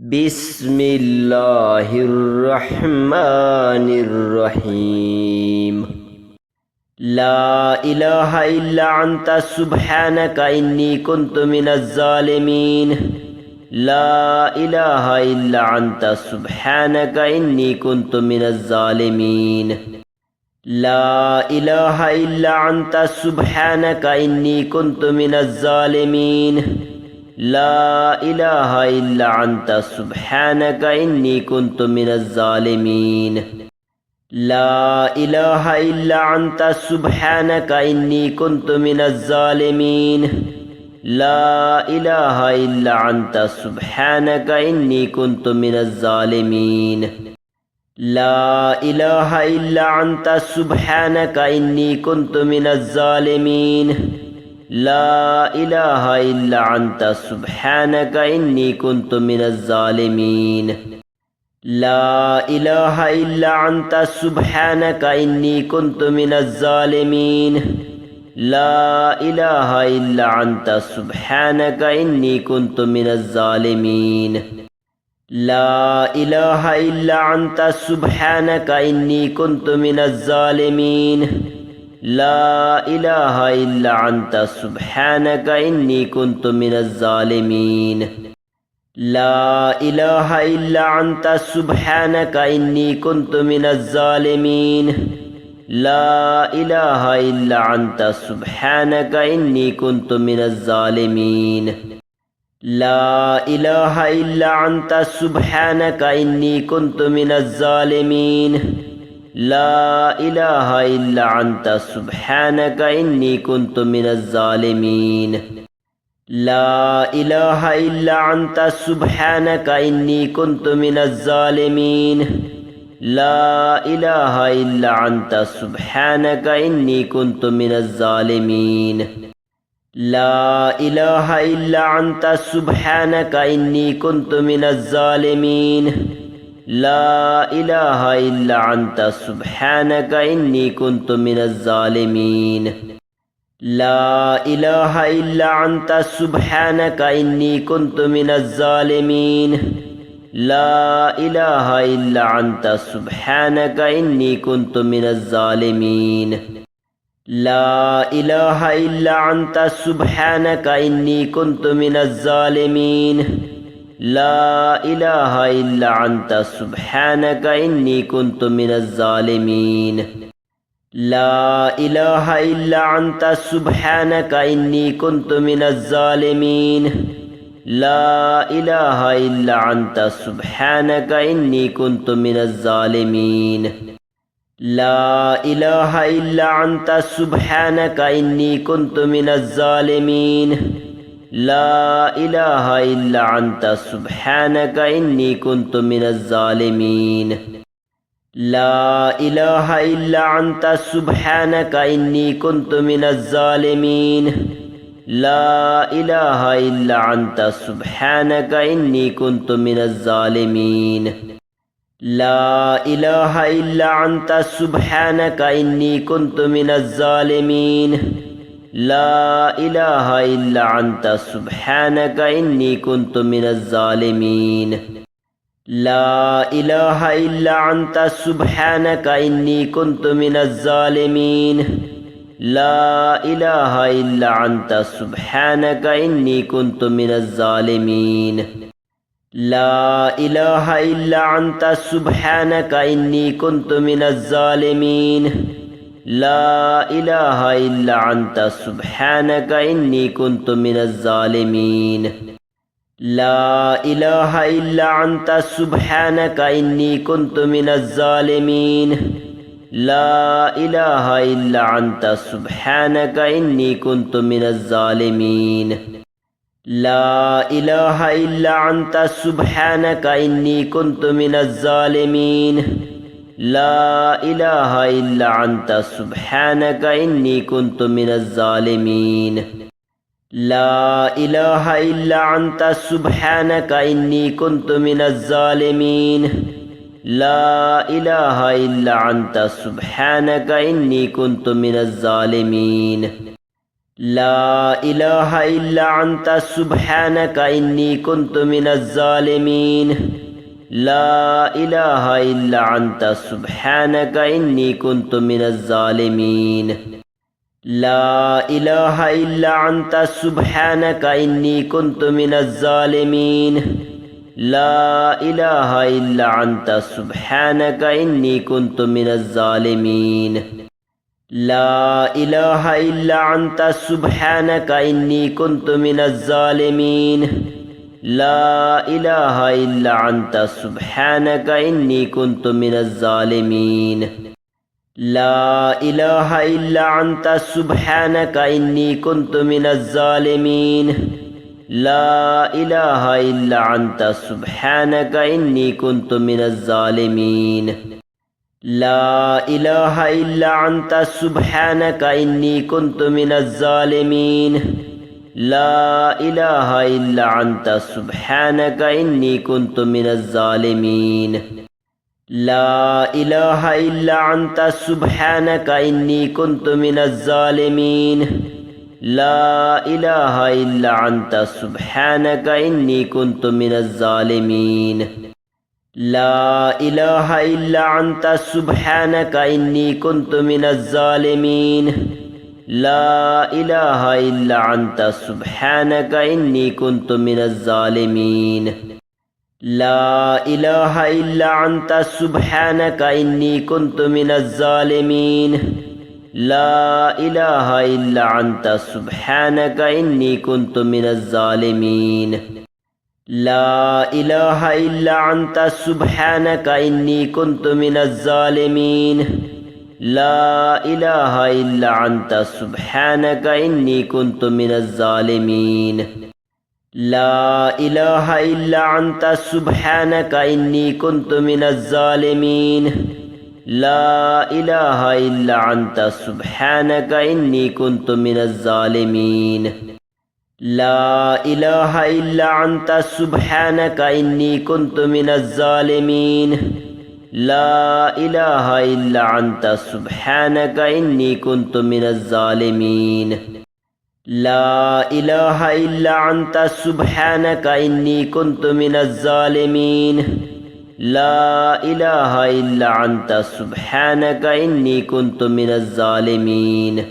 বিসমিল্লাহির রহমানির রহিম। লা ইলাহা ইল্লা আনতা সুবহানাকা ইন্নী কুনতু মিনাজ জালিমিন। লা ইলাহা ইল্লা আনতা সুবহানাকা ইন্নী কুনতু মিনাজ জালিমিন। লা ইলাহা ইল্লা আনতা সুবহানাকা ইন্নী কুনতু মিনাজ জালিমিন। লা ইলাহা ইল্লা আনতা সুবহানাকা ইন্নী কুনতু মিনাজ জালিমিন। লা ইলাহা ইল্লা আনতা সুবহানাকা ইন্নী কুনতু মিনাজ জালিমিন। লা ইলাহা ইল্লা আনতা সুবহানাকা ইন্নী কুনতু মিনাজ জালিমিন। লা ইলাহা ইল্লা আনতা সুবহানাকা ইন্নী কুনতু মিনাজ জালিমিন। লা ইলাহা ইল্লা আনতা সুবহানাকা ইন্নী কুনতু মিনাজ জালিমিন। লা ইলাহা ইল্লা আনতা সুবহানাকা ইন্নী কুনতু মিনাজ জালিমিন। লা ইলাহা ইল্লা আনতা সুবহানাকা ইন্নী কুনতু মিনাজ জালিমিন। লা ইলাহা ইল্লা আনতা সুবহানাকা ইন্নী কুনতু মিনাজ জালিমিন। লা ইলাহা ইল্লা আনতা সুবহানাকা ইন্নী কুনতু মিনাজ জালিমিন। লা ইলাহা ইল্লা আনতা সুবহানাকা ইন্নী কুনতু মিনাজ জালিমিন। লা ইলাহা ইল্লা আনতা সুবহানাকা ইন্নী কুনতু মিনাজ জালিমিন। লা ইলাহা ইল্লা আনতা সুবহানাকা ইন্নী কুনতু মিনাজ জালিমিন। লা ইলাহা ইল্লা আনতা সুবহানাকা ইন্নী কুনতু মিনাজ জালিমিন। লা ইলাহা ইল্লা আনতা সুবহানাকা ইন্নী কুনতু মিনাজ জালিমিন। লা ইলাহা ইল্লা আনতা সুবহানাকা ইন্নী কুনতু মিনাজ জালিমিন। লা ইলাহা ইল্লা আনতা সুবহানাকা ইন্নী কুনতু মিনাজ জালিমিন। লা ইলাহা ইল্লা আনতা সুবহানাকা ইন্নী কুনতু মিনাজ জালিমিন। লা ইলাহা ইল্লা আনতা সুবহানাকা ইন্নী কুনতু মিনাজ জালিমিন। লা ইলাহা ইল্লা আনতা সুবহানাকা ইন্নী কুনতু মিনাজ জালিমিন। লা ইলাহা ইল্লা আনতা সুবহানাকা ইন্নী কুনতু মিনাজ জালিমিন। লা ইলাহা ইল্লা আনতা সুবহানাকা ইন্নী কুনতু মিনাজ জালিমিন। লা ইলাহা ইল্লা আনতা সুবহানাকা ইন্নী কুনতু মিনাজ জালিমিন। লা ইলাহা ইল্লা আনতা সুবহানাকা ইন্নী কুনতু মিনাজ জালিমিন। লা ইলাহা ইল্লা আনতা সুবহানাকা ইন্নী কুনতু মিনাজ জালিমিন। লা ইলাহা ইল্লা আনতা সুবহানাকা ইন্নী কুনতু মিনাজ জালিমিন। লা ইলাহা ইল্লা আনতা সুবহানাকা ইন্নী কুনতু মিনাজ জালিমিন। লা ইলাহা ইল্লা আনতা সুবহানাকা ইন্নী কুনতু মিনাজ জালিমিন। লা ইলাহা ইল্লা আনতা সুবহানাকা ইন্নী কুনতু মিনাজ জালিমিন। লা ইলাহা ইল্লা আনতা সুবহানাকা ইন্নী কুনতু মিনাজ জালিমিন। লা ইলাহা ইল্লা আনতা সুবহানাকা ইন্নী কুনতু মিনাজ জালিমিন। লা ইলাহা ইল্লা আনতা সুবহানাকা ইন্নী কুনতু মিনাজ জালিমিন। লা ইলাহা ইল্লা আনতা সুবহানাকা ইন্নী কুনতু মিনাজ জালিমিন। লা ইলাহা ইল্লা আনতা সুবহানাকা ইন্নী কুনতু মিনাজ জালিমিন। লা ইলাহা ইল্লা আনতা সুবহানাকা ইন্নী কুনতু মিনাজ জালিমিন। লা ইলাহা ইল্লা আনতা সুবহানাকা ইন্নী কুনতু মিনাজ জালিমিন। লা ইলাহা ইল্লা আনতা সুবহানাকা ইন্নী কুনতু মিনাজ জালিমিন। লা ইলাহা ইল্লা আনতা সুবহানাকা ইন্নী কুনতু মিনাজ জালিমিন। লা ইলাহা ইল্লা আনতা সুবহানাকা ইন্নী কুনতু মিনাজ জালিমিন। লা ইলাহা ইল্লা আনতা সুবহানাকা ইন্নী কুনতু মিনাজ জালিমিন। لا إله إلا أنت سبحانك إني كنت من الظالمين لا إله إلا أنت سبحانك إني كنت من الظالمين لا إله إلا أنت سبحانك إني كنت من الظالمين لا إله إلا أنت سبحانك إني كنت من الظالمين لا إله إلا أنت سبحانك إني كنت من الظالمين لا إله إلا أنت سبحانك إني كنت من الظالمين لا إله إلا أنت سبحانك إني كنت من الظالمين لا إله إلا أنت سبحانك إني كنت من الظالمين لا إله إلا أنت سبحانك إني كنت من الظالمين لا إله إلا أنت سبحانك إني كنت من الظالمين لا إله إلا أنت سبحانك إني كنت من الظالمين لا إله إلا أنت سبحانك إني كنت من الظالمين لا إله إلا أنت سبحانك إني كنت من الظالمين لا إله إلا أنت سبحانك إني كنت من الظالمين لا إله إلا أنت سبحانك إني كنت من الظالمين لا إله إلا أنت سبحانك إني كنت من الظالمين لا إله إلا أنت سبحانك إني كنت من الظالمين لا إله إلا أنت سبحانك إني كنت من الظالمين لا إله إلا أنت سبحانك إني كنت من الظالمين لا إله إلا أنت سبحانك إني كنت من الظالمين لا إله إلا أنت سبحانك إني كنت من الظالمين لا إله إلا أنت سبحانك إني كنت من الظالمين لا إله إلا أنت سبحانك إني كنت من الظالمين لا إله إلا أنت سبحانك إني كنت من الظالمين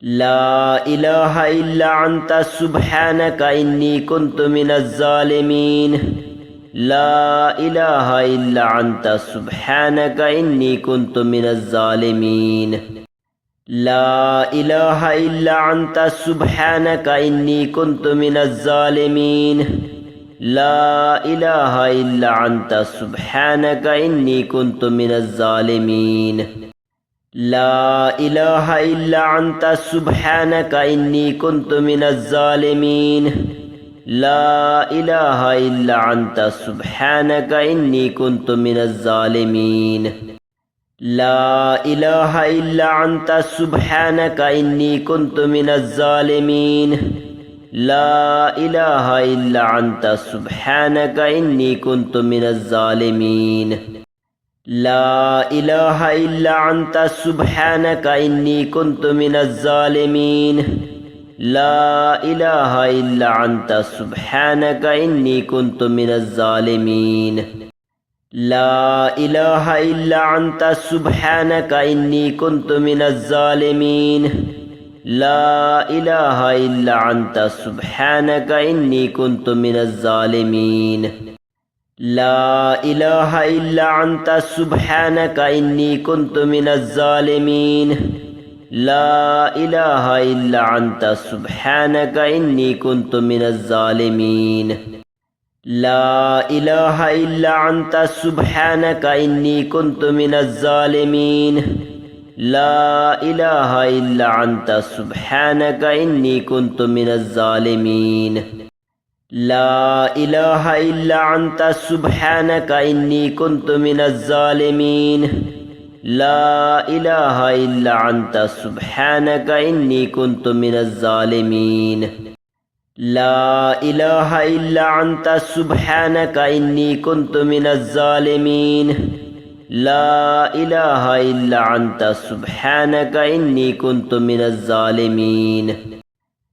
لا إله إلا أنت سبحانك إني كنت من الظالمين لا إله إلا أنت سبحانك إني كنت من الظالمين لا إله إلا أنت سبحانك إني كنت من الظالمين لا إله إلا أنت سبحانك إني كنت من الظالمين لا إله إلا أنت سبحانك إني كنت من الظالمين لا إله إلا أنت سبحانك إني كنت من الظالمين لا إله إلا أنت سبحانك إني كنت من الظالمين لا إله إلا أنت سبحانك إني كنت من الظالمين لا إله إلا أنت سبحانك إني كنت من الظالمين لا إله إلا أنت سبحانك إني كنت من الظالمين لا إله إلا أنت سبحانك إني كنت من الظالمين لا إله إلا أنت سبحانك إني كنت من الظالمين لا إله إلا أنت سبحانك إني كنت من الظالمين لا إله إلا أنت سبحانك إني كنت من الظالمين لا إله إلا أنت سبحانك إني كنت من الظالمين لا إله إلا أنت سبحانك إني كنت من الظالمين لا إله إلا أنت سبحانك إني كنت من الظالمين لا إله إلا أنت سبحانك إني كنت من الظالمين لا إله إلا أنت سبحانك إني كنت من الظالمين لا إله إلا أنت سبحانك إني كنت من الظالمين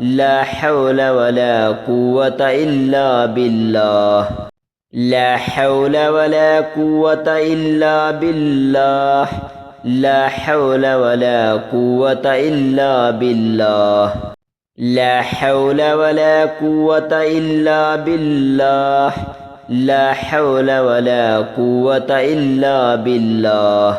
لا حول ولا قوة إلا بالله لا حول ولا قوة إلا بالله لا حول ولا قوة إلا بالله لا حول ولا قوة إلا بالله لا حول ولا قوة إلا بالله